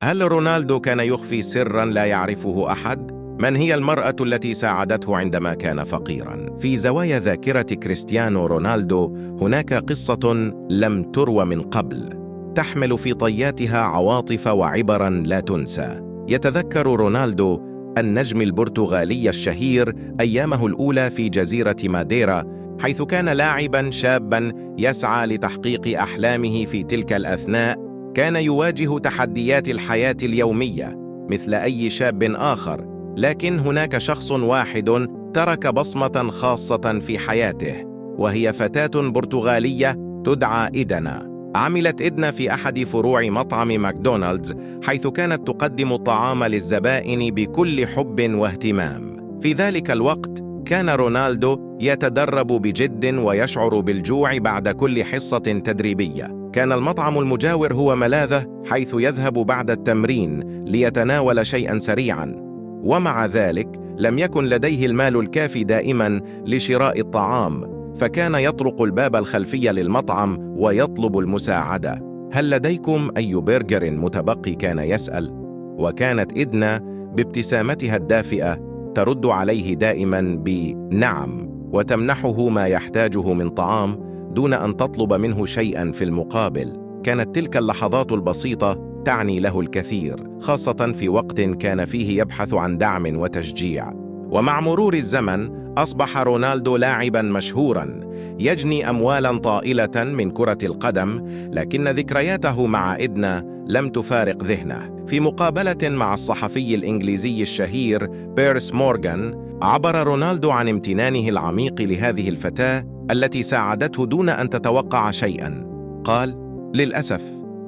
هل رونالدو كان يخفي سراً لا يعرفه أحد؟ من هي المرأة التي ساعدته عندما كان فقيراً؟ في زوايا ذاكرة كريستيانو رونالدو هناك قصة لم تروى من قبل، تحمل في طياتها عواطف وعبراً لا تنسى. يتذكر رونالدو النجم البرتغالي الشهير أيامه الأولى في جزيرة ماديرا، حيث كان لاعباً شاباً يسعى لتحقيق أحلامه. في تلك الأثناء كان يواجه تحديات الحياة اليومية مثل أي شاب آخر، لكن هناك شخص واحد ترك بصمة خاصة في حياته، وهي فتاة برتغالية تدعى إيدنا. عملت إدنا في أحد فروع مطعم ماكدونالدز، حيث كانت تقدم الطعام للزبائن بكل حب واهتمام. في ذلك الوقت كان رونالدو يتدرب بجد ويشعر بالجوع بعد كل حصة تدريبية. كان المطعم المجاور هو ملاذه، حيث يذهب بعد التمرين ليتناول شيئاً سريعاً، ومع ذلك لم يكن لديه المال الكافي دائماً لشراء الطعام، فكان يطرق الباب الخلفي للمطعم ويطلب المساعدة. هل لديكم أي برجر متبقي؟ كان يسأل، وكانت إدنا بابتسامتها الدافئة ترد عليه دائماً بنعم، وتمنحه ما يحتاجه من طعام دون أن تطلب منه شيئاً في المقابل. كانت تلك اللحظات البسيطة تعني له الكثير، خاصة في وقت كان فيه يبحث عن دعم وتشجيع. ومع مرور الزمن أصبح رونالدو لاعباً مشهوراً يجني أموالاً طائلة من كرة القدم، لكن ذكرياته مع إدنا لم تفارق ذهنه. في مقابلة مع الصحفي الإنجليزي الشهير بيرس مورغان، عبر رونالدو عن امتنانه العميق لهذه الفتاة التي ساعدته دون أن تتوقع شيئاً. قال: للأسف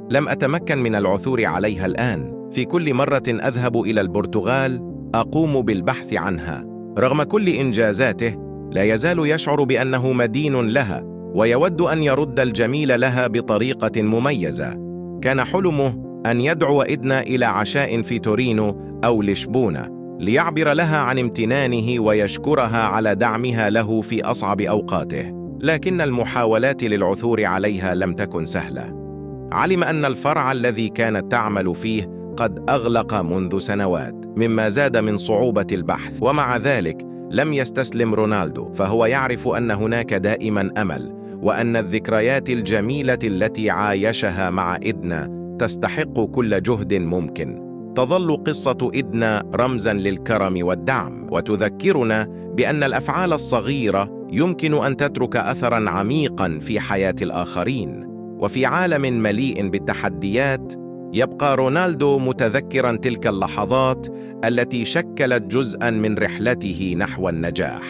لم أتمكن من العثور عليها الآن. في كل مرة أذهب إلى البرتغال أقوم بالبحث عنها. رغم كل إنجازاته لا يزال يشعر بأنه مدين لها، ويود أن يرد الجميل لها بطريقة مميزة. كان حلمه أن يدعو إدنا إلى عشاء في تورينو أو لشبونة ليعبر لها عن امتنانه ويشكرها على دعمها له في أصعب أوقاته، لكن المحاولات للعثور عليها لم تكن سهلة. علم أن الفرع الذي كانت تعمل فيه قد أغلق منذ سنوات، مما زاد من صعوبة البحث. ومع ذلك لم يستسلم رونالدو، فهو يعرف أن هناك دائما أمل، وأن الذكريات الجميلة التي عايشها مع إدنا تستحق كل جهد ممكن. تظل قصة إدنا رمزاً للكرم والدعم، وتذكرنا بأن الأفعال الصغيرة يمكن أن تترك أثراً عميقاً في حياة الآخرين. وفي عالم مليء بالتحديات، يبقى رونالدو متذكراً تلك اللحظات التي شكلت جزءاً من رحلته نحو النجاح.